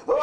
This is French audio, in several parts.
Oui.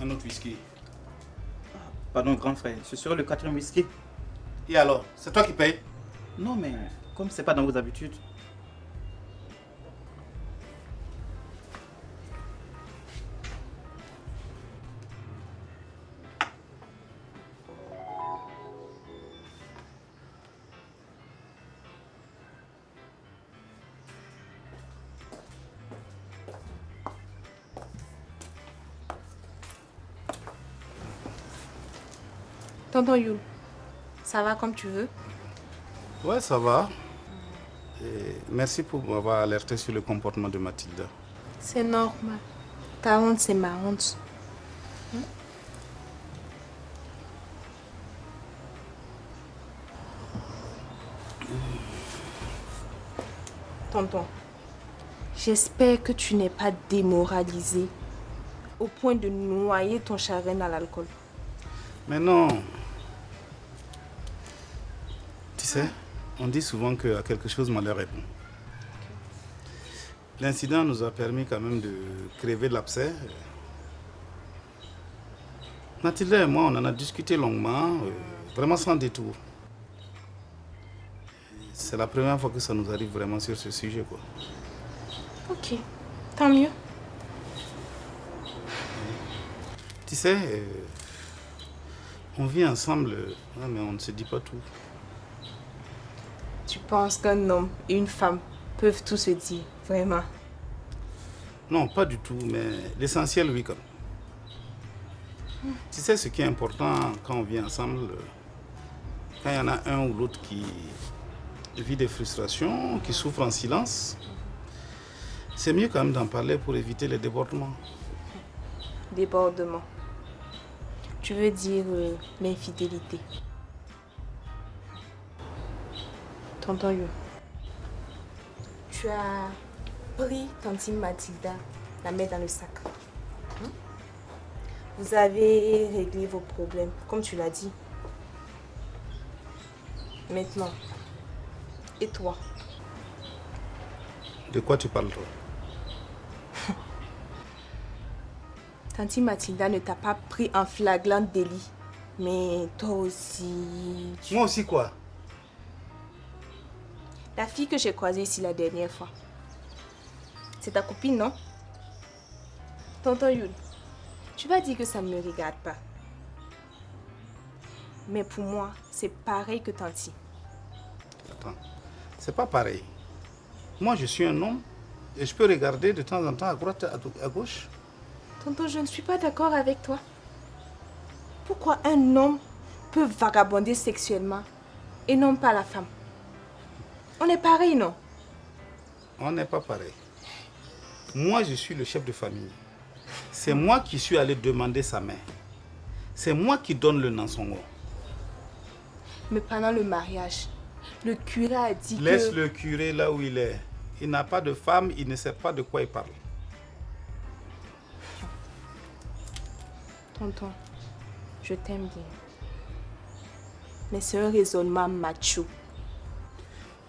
Un autre whisky. Pardon, grand frère, ce serait le 4e whisky. Et alors, c'est toi qui payes? Non, mais comme c'est pas dans vos habitudes. Tonton Yul, ça va comme tu veux? Ouais, ça va. Et merci pour m'avoir alerté sur le comportement de Mathilda. C'est normal. Ta honte, c'est ma honte. Tonton, j'espère que tu n'es pas démoralisé au point de noyer ton chagrin dans l'alcool. Mais non. Tu sais, on dit souvent qu'à quelque chose, malheur répond. L'incident nous a permis quand même de crever de l'abcès. Mathilda et moi, on en a discuté longuement, vraiment sans détour. C'est la première fois que ça nous arrive vraiment sur ce sujet, quoi. Ok, tant mieux. Tu sais, on vit ensemble, mais on ne se dit pas tout. Tu penses qu'un homme et une femme peuvent tout se dire, vraiment? Non, pas du tout, mais l'essentiel, oui, comme. Tu sais, ce qui est important quand on vit ensemble, quand il y en a un ou l'autre qui vit des frustrations, qui souffre en silence, c'est mieux quand même d'en parler pour éviter les débordements. Débordement. Tu veux dire l'infidélité. Tonton Yo, tu as pris tantine Mathilda, la mettre dans le sac. Vous avez réglé vos problèmes, comme tu l'as dit. Maintenant, et toi? De quoi tu parles, toi? Tante Mathilda ne t'a pas pris en flagrant délit. Mais toi aussi... Moi aussi quoi? La fille que j'ai croisée ici la dernière fois. C'est ta copine, non? Tonton Yul, tu vas dire que ça ne me regarde pas. Mais pour moi, c'est pareil que Tanti. Attends, c'est pas pareil. Moi, je suis un homme et je peux regarder de temps en temps à droite et à gauche. Tonton, je ne suis pas d'accord avec toi. Pourquoi un homme peut vagabonder sexuellement et non pas la femme? On est pareil, non? On n'est pas pareil. Moi, je suis le chef de famille. C'est moi qui suis allé demander sa main. C'est moi qui donne le Nansongo. Mais pendant le mariage, le curé a dit Laisse que... le curé là où il est. Il n'a pas de femme, il ne sait pas de quoi il parle. Tonton, je t'aime bien. Mais c'est un raisonnement macho.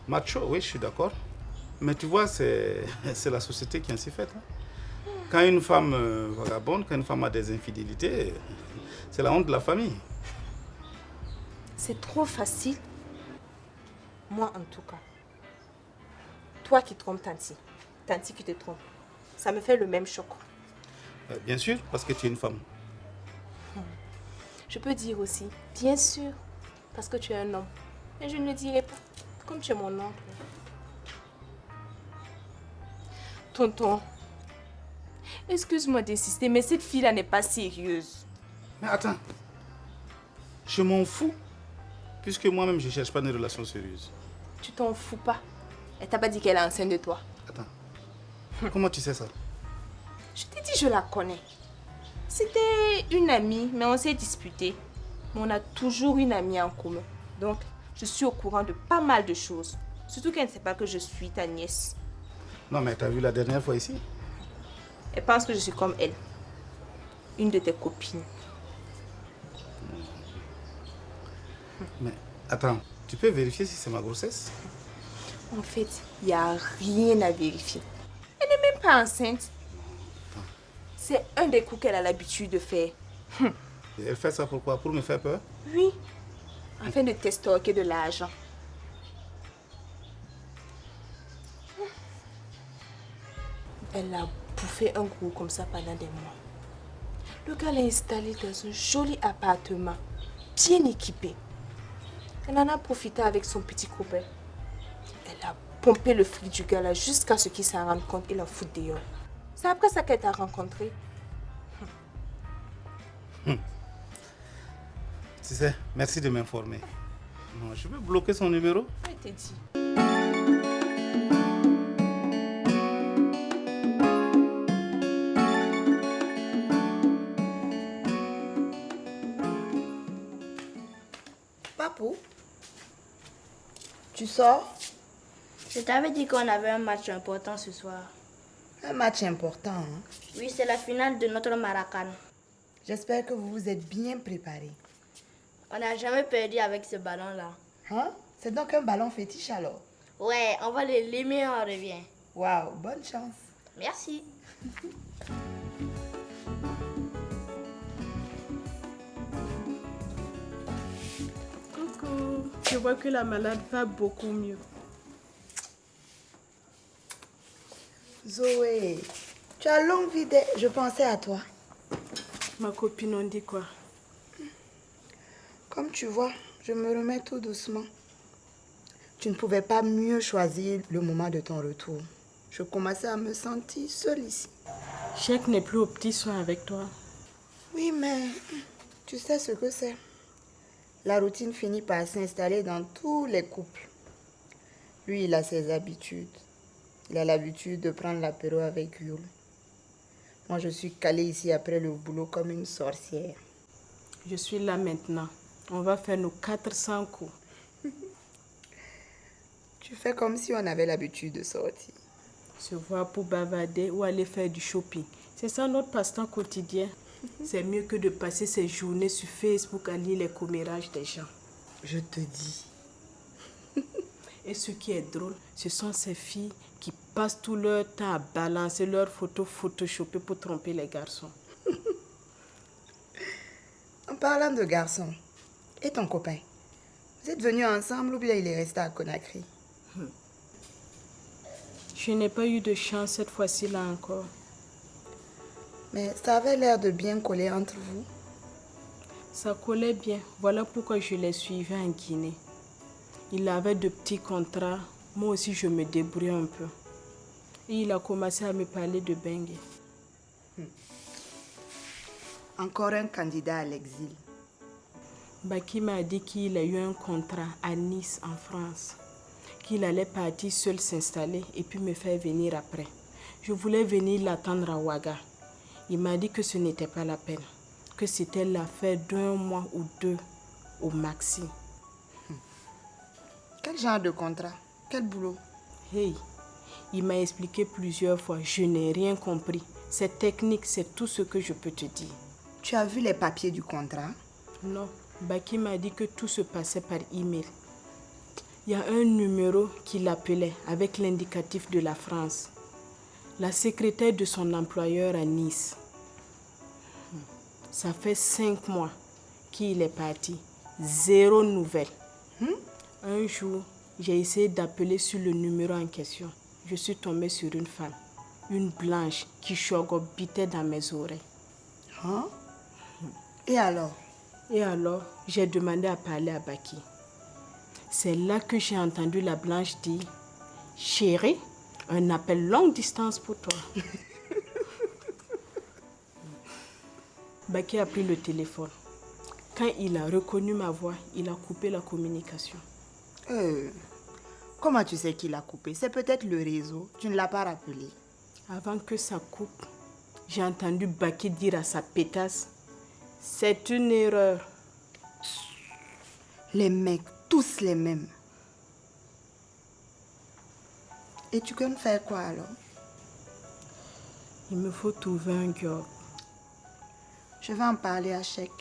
Macho, oui, je suis d'accord. Mais tu vois, c'est la société qui est ainsi faite. Hein. Quand une femme vagabonde, quand une femme a des infidélités, c'est la honte de la famille. C'est trop facile. Moi, en tout cas. Toi qui trompes Tanti. Tanti qui te trompe. Ça me fait le même choc. Bien sûr, parce que tu es une femme. Je peux dire aussi, bien sûr, parce que tu es un homme. Mais je ne le dirai pas, comme tu es mon oncle. Tonton, excuse-moi d'insister, mais cette fille-là n'est pas sérieuse. Mais attends, je m'en fous, puisque moi-même je ne cherche pas une relation sérieuse. Tu t'en fous pas. Elle t'a pas dit qu'elle est enceinte de toi. Attends, comment tu sais ça? Je t'ai dit, je la connais. C'était une amie, mais on s'est disputé. Mais on a toujours une amie en commun. Donc, je suis au courant de pas mal de choses. Surtout qu'elle ne sait pas que je suis ta nièce. Non, mais t'as vu la dernière fois ici? Elle pense que je suis comme elle. Une de tes copines. Mais attends, tu peux vérifier si c'est ma grossesse? En fait, il n'y a rien à vérifier. Elle n'est même pas enceinte. C'est un des coups qu'elle a l'habitude de faire. Et elle fait ça pourquoi? Pour me faire peur? Oui, afin de t'estorquer de l'argent. Elle a bouffé un gros comme ça pendant des mois. Le gars l'a installé dans un joli appartement, bien équipé. Elle en a profité avec son petit copain. Elle a pompé le fric du gars là jusqu'à ce qu'il s'en rende compte et la fout dehors. C'est après ça qu'elle t'a rencontré. Tu sais, merci de m'informer. Non, je vais bloquer son numéro. Je t'ai dit. Papou, tu sors? Je t'avais dit qu'on avait un match important ce soir. Un match important, hein? Oui, c'est la finale de notre Maracan. J'espère que vous vous êtes bien préparés. On n'a jamais perdu avec ce ballon-là. Hein? C'est donc un ballon fétiche alors? Ouais, on va l'éliminer et on revient. Waouh, bonne chance. Merci. Coucou, je vois que la malade va beaucoup mieux. Zoé, tu as longue vie de... Je pensais à toi. Ma copine, on dit quoi? Comme tu vois, je me remets tout doucement. Tu ne pouvais pas mieux choisir le moment de ton retour. Je commençais à me sentir seule ici. Cheikh n'est plus au petit soin avec toi. Oui, mais tu sais ce que c'est. La routine finit par s'installer dans tous les couples. Lui, il a ses habitudes. Il a l'habitude de prendre l'apéro avec Yul. Moi, je suis calée ici après le boulot comme une sorcière. Je suis là maintenant. On va faire nos 400 coups. Tu fais comme si on avait l'habitude de sortir. Se voir pour bavarder ou aller faire du shopping. C'est ça notre passe-temps quotidien. C'est mieux que de passer ses journées sur Facebook à lire les commérages des gens. Je te dis. Et ce qui est drôle, ce sont ces filles qui passent tout leur temps à balancer leurs photos photoshopées pour tromper les garçons. En parlant de garçons, et ton copain, vous êtes venus ensemble ou bien il est resté à Conakry? Je n'ai pas eu de chance cette fois-ci là encore. Mais ça avait l'air de bien coller entre vous. Ça collait bien. Voilà pourquoi je l'ai suivi en Guinée. Il avait de petits contrats. Moi aussi, je me débrouillais un peu. Et il a commencé à me parler de Bengue. Encore un candidat à l'exil. Baki m'a dit qu'il a eu un contrat à Nice, en France, qu'il allait partir seul s'installer et puis me faire venir après. Je voulais venir l'attendre à Ouaga. Il m'a dit que ce n'était pas la peine, que c'était l'affaire d'1 mois ou 2 au maxi. Quel genre de contrat? Quel boulot? Hey, il m'a expliqué plusieurs fois, je n'ai rien compris. C'est technique, c'est tout ce que je peux te dire. Tu as vu les papiers du contrat? Non, Baki m'a dit que tout se passait par email. Il y a un numéro qui l'appelait avec l'indicatif de la France. La secrétaire de son employeur à Nice. Ça fait 5 mois qu'il est parti. 0 nouvelle. Un jour, j'ai essayé d'appeler sur le numéro en question. Je suis tombée sur une femme, une blanche qui chogobitait dans mes oreilles. Hein? Et alors? Et alors, j'ai demandé à parler à Baki. C'est là que j'ai entendu la blanche dire « Chérie, un appel longue distance pour toi. » Baki a pris le téléphone. Quand il a reconnu ma voix, il a coupé la communication. Comment tu sais qu'il a coupé? C'est peut-être le réseau. Tu ne l'as pas rappelé. Avant que ça coupe, j'ai entendu Baki dire à sa pétasse « C'est une erreur. » Les mecs, tous les mêmes. Et tu comptes faire quoi alors? Il me faut trouver un job. Je vais en parler à Chèque.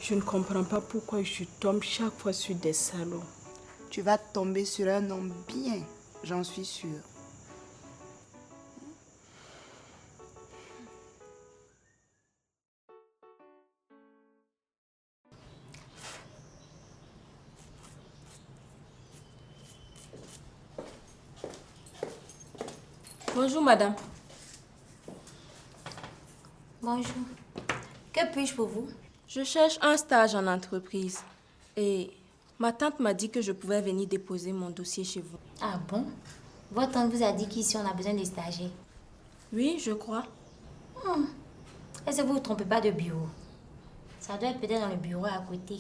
Je ne comprends pas pourquoi je tombe chaque fois sur des salauds. Tu vas tomber sur un homme bien, j'en suis sûre. Bonjour madame. Bonjour. Que puis-je pour vous? Je cherche un stage en entreprise et ma tante m'a dit que je pouvais venir déposer mon dossier chez vous. Ah bon? Votre tante vous a dit qu'ici on a besoin de stagiaires. Oui, je crois. Est-ce que vous ne vous trompez pas de bureau? Ça doit être peut-être dans le bureau à côté.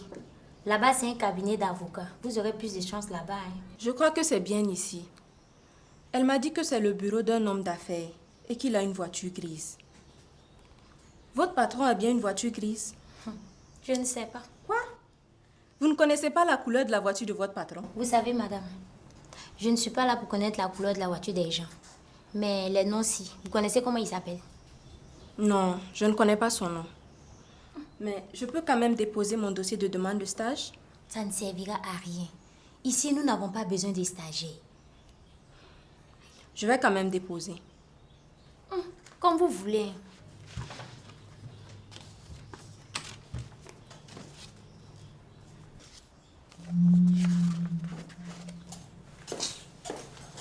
Là-bas, c'est un cabinet d'avocats. Vous aurez plus de chance là-bas. Hein? Je crois que c'est bien ici. Elle m'a dit que c'est le bureau d'un homme d'affaires et qu'il a une voiture grise. Votre patron a bien une voiture grise? Je ne sais pas. Quoi? Vous ne connaissez pas la couleur de la voiture de votre patron? Vous savez, madame, je ne suis pas là pour connaître la couleur de la voiture des gens. Mais les noms, si. Vous connaissez comment il s'appelle? Non, je ne connais pas son nom. Mais je peux quand même déposer mon dossier de demande de stage? Ça ne servira à rien. Ici, nous n'avons pas besoin de stagiaires. Je vais quand même déposer. Comme vous voulez.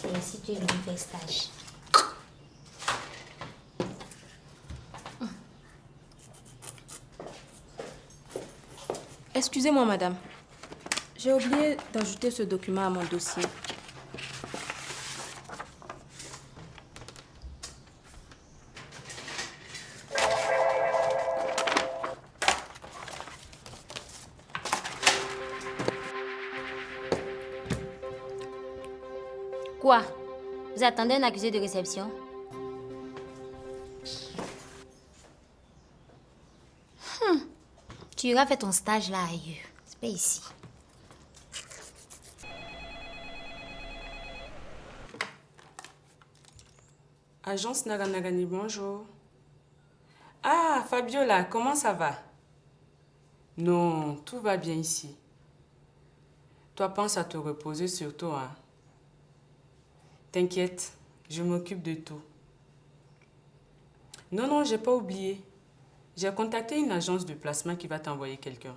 Et ici, tu es venu faire stage. Excusez-moi, madame. J'ai oublié d'ajouter ce document à mon dossier. Quoi? Vous attendez un accusé de réception? Tu iras faire ton stage là ailleurs. C'est pas ici. Agence Naranagani, bonjour. Ah, Fabiola, comment ça va? Non, tout va bien ici. Toi, pense à te reposer surtout, hein. T'inquiète, je m'occupe de tout. Non, j'ai pas oublié. J'ai contacté une agence de placement qui va t'envoyer quelqu'un.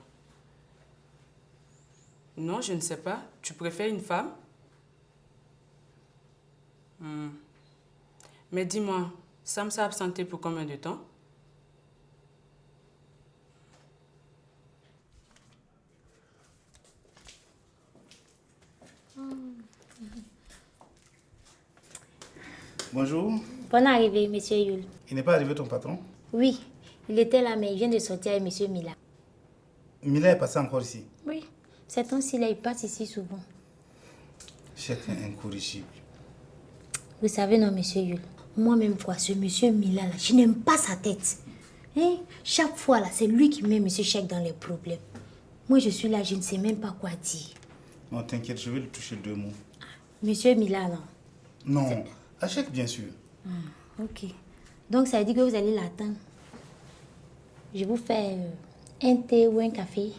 Non, je ne sais pas. Tu préfères une femme? Mais dis-moi, Sam s'est absenté pour combien de temps? Bonjour. Bonne arrivée, monsieur Yul. Il n'est pas arrivé ton patron? Oui, Il était là, mais il vient de sortir avec monsieur Mila. Mila est passé encore ici. Oui, c'est temps-ci là, il passe ici souvent. Chacun incorrigible. Vous savez, non, monsieur Yul, moi-même, quoi, ce monsieur Mila là, je n'aime pas sa tête. Hein? Chaque fois là, c'est lui qui met monsieur Chèque dans les problèmes. Moi, je suis là, je ne sais même pas quoi dire. Non, t'inquiète, je vais lui toucher 2 mots. Monsieur Mila, non? Non, à Chèque, bien sûr. Ok. Donc, ça veut dire que vous allez l'attendre. Je vous fais un thé ou un café.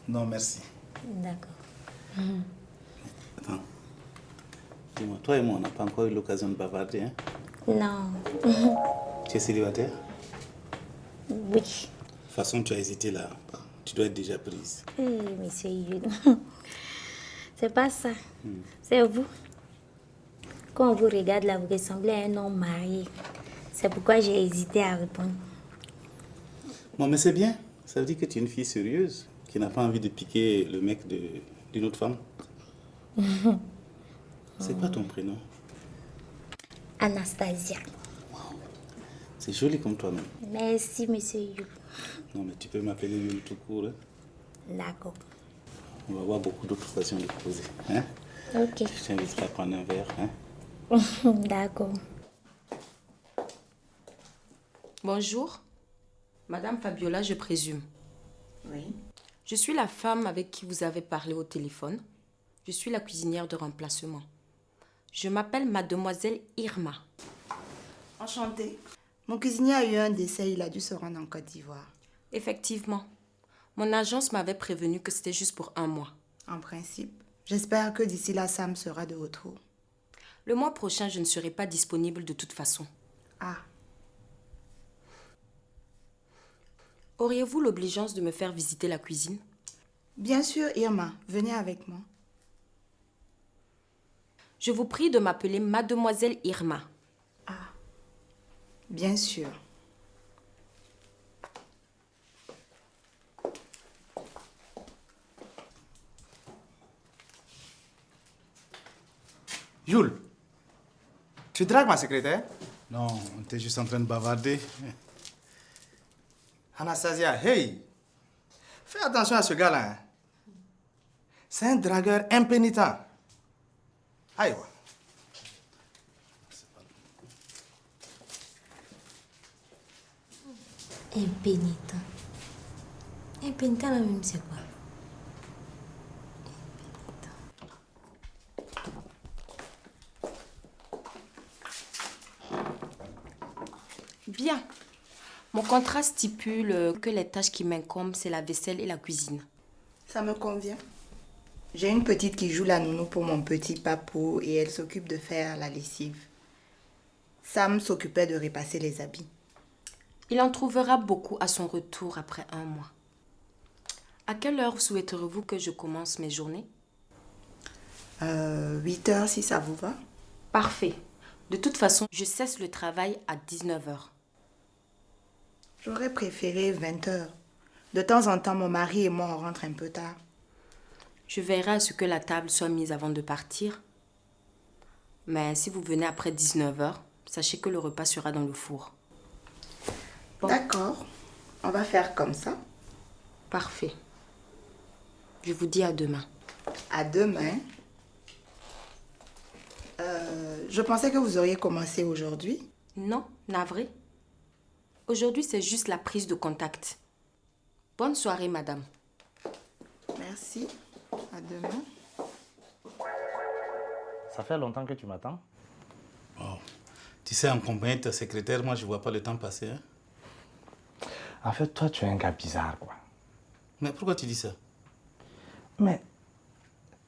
Non, merci. D'accord. Attends. Dis-moi, toi et moi, on n'a pas encore eu l'occasion de bavarder, hein? Non. Tu es célibataire? Oui. De toute façon, tu as hésité là. Tu dois être déjà prise. Monsieur Yul. C'est pas ça. C'est vous. Quand on vous regarde là, vous ressemblez à un homme marié. C'est pourquoi j'ai hésité à répondre. Bon, mais c'est bien. Ça veut dire que tu es une fille sérieuse qui n'a pas envie de piquer le mec d'une autre femme. C'est quoi ton prénom? Anastasia. C'est joli comme toi-même. Merci, monsieur Yul. Non, mais tu peux m'appeler Yul tout court. Hein? D'accord. On va avoir beaucoup d'autres occasions de poser. Hein? Ok. Je t'inviterai à prendre un verre. Hein? D'accord. Bonjour. Madame Fabiola, je présume. Oui. Je suis la femme avec qui vous avez parlé au téléphone. Je suis la cuisinière de remplacement. Je m'appelle mademoiselle Irma. Enchantée. Mon cuisinier a eu un décès, il a dû se rendre en Côte d'Ivoire. Effectivement, mon agence m'avait prévenu que c'était juste pour 1 mois. En principe. J'espère que d'ici là, Sam sera de retour. Le mois prochain, je ne serai pas disponible de toute façon. Ah, Auriez-vous l'obligeance de me faire visiter la cuisine? bien sûr, Irma, venez avec moi. Je vous prie de m'appeler mademoiselle Irma. Bien sûr. Yul, tu dragues ma secrétaire? Non, on était juste en train de bavarder. Anastasia, hey! Fais attention à ce gars-là. Hein. C'est un dragueur impénitent. Aïe, ouais. Impénitent. Impénitent, là même, c'est quoi? Bien. Mon contrat stipule que les tâches qui m'incombent, c'est la vaisselle et la cuisine. Ça me convient. J'ai une petite qui joue la nounou pour mon petit papou et elle s'occupe de faire la lessive. Sam s'occupait de repasser les habits. Il en trouvera beaucoup à son retour après 1 mois. À quelle heure souhaiterez-vous que je commence mes journées? 8 heures si ça vous va. Parfait. De toute façon, je cesse le travail à 19 heures. J'aurais préféré 20 heures. De temps en temps, mon mari et moi, on rentre un peu tard. Je veillerai à ce que la table soit mise avant de partir. Mais si vous venez après 19 heures, sachez que le repas sera dans le four. Bon. D'accord. On va faire comme ça. Parfait. Je vous dis à demain. À demain. Je pensais que vous auriez commencé aujourd'hui. Non, navré. Aujourd'hui, c'est juste la prise de contact. Bonne soirée, madame. Merci. À demain. Ça fait longtemps que tu m'attends? Oh. Tu sais, en compagnie de ta secrétaire, moi, je vois pas le temps passer. Hein? En fait, toi, tu es un gars bizarre, quoi. Mais pourquoi tu dis ça? Mais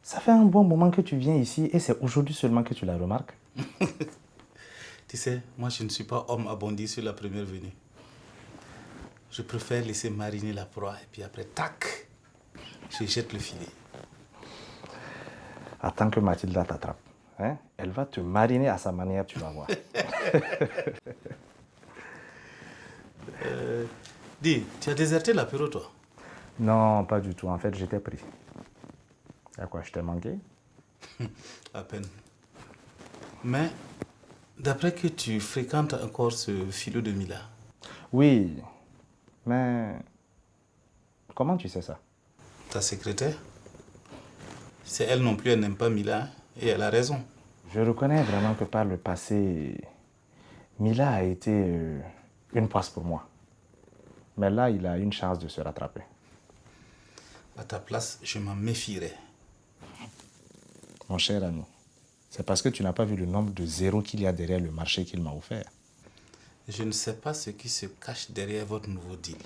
ça fait un bon moment que tu viens ici et c'est aujourd'hui seulement que tu la remarques. Tu sais, moi, je ne suis pas homme à bondir sur la première venue. Je préfère laisser mariner la proie et puis après, tac, je jette le filet. Attends que Mathilda t'attrape. Hein? Elle va te mariner à sa manière, tu vas voir. Dis, tu as déserté l'apéro, toi? Non, pas du tout. En fait, j'étais pris. À quoi, je t'ai manqué? À peine. Mais, d'après que tu fréquentes encore ce philo de Mila. Oui, Mais comment tu sais ça? Ta secrétaire? C'est elle non plus, elle n'aime pas Mila, hein, et elle a raison. Je reconnais vraiment que par le passé, Mila a été une poisse pour moi. Mais là, il a une chance de se rattraper. À ta place, je m'en méfierais. Mon cher ami, c'est parce que tu n'as pas vu le nombre de zéros qu'il y a derrière le marché qu'il m'a offert. Je ne sais pas ce qui se cache derrière votre nouveau deal.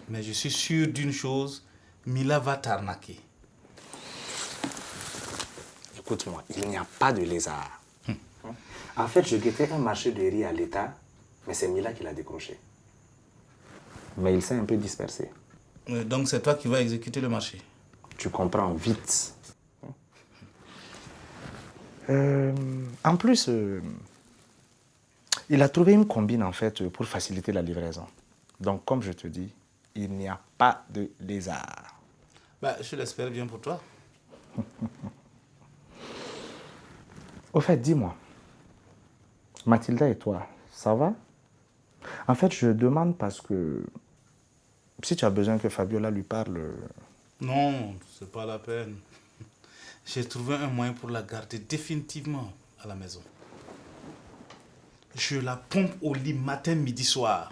Mais je suis sûr d'une chose, Mila va t'arnaquer. Écoute-moi, il n'y a pas de lézard. En fait, je guettais un marché de riz à l'État, mais c'est Mila qui l'a décroché. Mais il s'est un peu dispersé. Donc c'est toi qui vas exécuter le marché? Tu comprends vite. En plus, il a trouvé une combine en fait pour faciliter la livraison. Donc comme je te dis, il n'y a pas de lézard. Bah, je l'espère bien pour toi. Au fait, dis-moi, Mathilda et toi, ça va? En fait, je demande parce que si tu as besoin que Fabiola lui parle... Non, c'est pas la peine. J'ai trouvé un moyen pour la garder définitivement à la maison. Je la pompe au lit matin, midi, soir.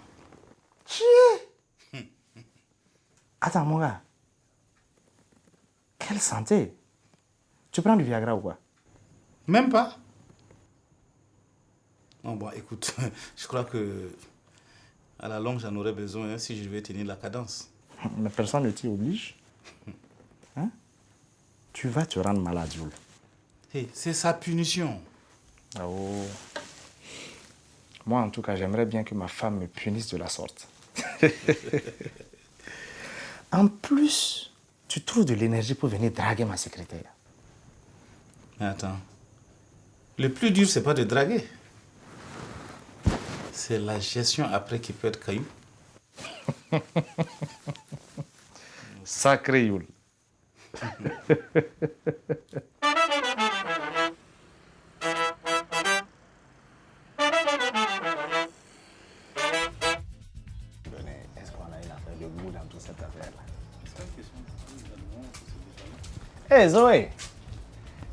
Attends, mon gars. Quelle santé! Tu prends du Viagra ou quoi? Même pas. Non, bon, écoute, je crois que à la longue, j'en aurais besoin hein, si je vais tenir la cadence. Mais personne ne t'y oblige. Hein? Tu vas te rendre malade, Jules. Hey, c'est sa punition. Oh. Moi, en tout cas, j'aimerais bien que ma femme me punisse de la sorte. En plus, tu trouves de l'énergie pour venir draguer ma secrétaire. Mais attends. Le plus dur, c'est pas de draguer. C'est la gestion après qui peut être caillou. Sacré Yul. Est-ce qu'on a une affaire de goût dans toute cette affaire-là? Hé Zoé,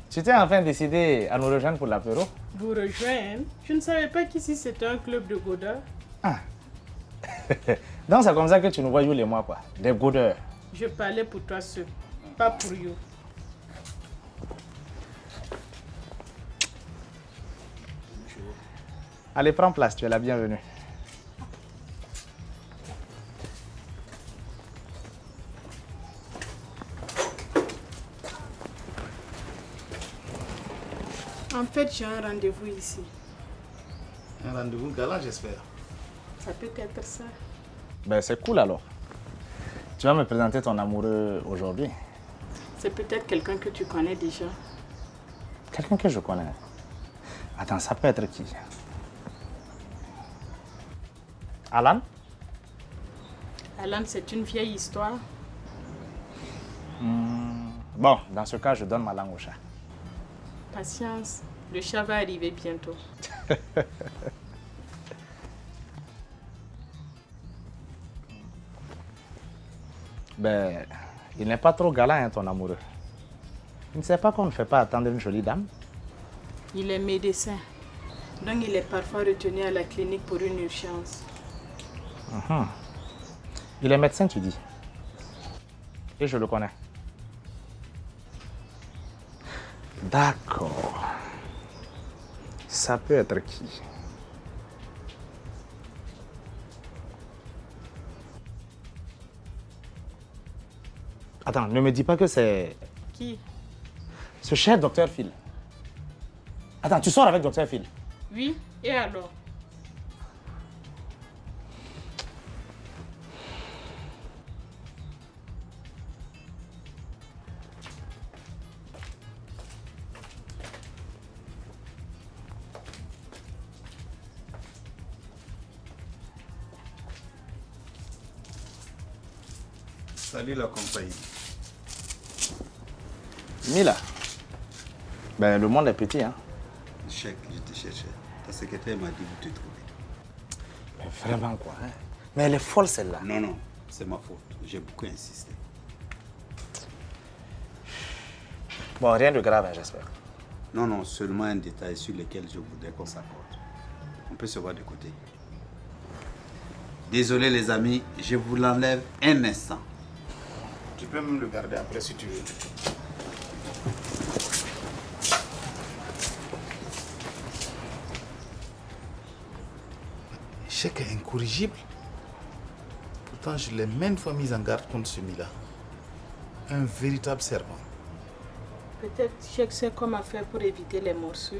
tu t'es enfin décidé à nous rejoindre pour l'apéro? Vous rejoindre? Je ne savais pas qu'ici c'était un club de godeurs. Ah. Donc c'est comme ça que tu nous vois Yul et moi quoi, des godeurs. Je parlais pour toi seul, pas pour you. Allez, prends place, tu es la bienvenue. En fait, j'ai un rendez-vous ici. Un rendez-vous galant, j'espère. Ça peut être ça. Ben c'est cool alors. Tu vas me présenter ton amoureux aujourd'hui. C'est peut-être quelqu'un que tu connais déjà. Quelqu'un que je connais. Attends, ça peut être qui? Alan? Alan, c'est une vieille histoire. Bon, dans ce cas, je donne ma langue au chat. Patience, le chat va arriver bientôt. Ben, il n'est pas trop galant, hein, ton amoureux. Il ne sait pas qu'on ne fait pas attendre une jolie dame. Il est médecin, donc il est parfois retenu à la clinique pour une urgence. Il est médecin, tu dis. Et je le connais. D'accord. Ça peut être qui? Attends, ne me dis pas que c'est... Qui? Ce cher docteur Phil. Attends, tu sors avec docteur Phil? Oui, et alors? Salut la compagnie. Mila. Ben, le monde est petit, hein. Chèque, je te cherchais. Ta secrétaire m'a dit où te trouver. Mais vraiment, quoi, hein. Mais elle est folle, celle-là. Non, non, c'est ma faute. J'ai beaucoup insisté. Bon, rien de grave, hein, j'espère. Non, non, seulement un détail sur lequel je voudrais qu'on s'accorde. On peut se voir de côté. Désolé les amis, je vous l'enlève un instant. Tu peux même le garder après si tu veux. Chèque est incorrigible. Pourtant, je l'ai maintes fois mis en garde contre ce Mila. Un véritable serpent. Peut-être Cheikh sait comment faire pour éviter les morsures.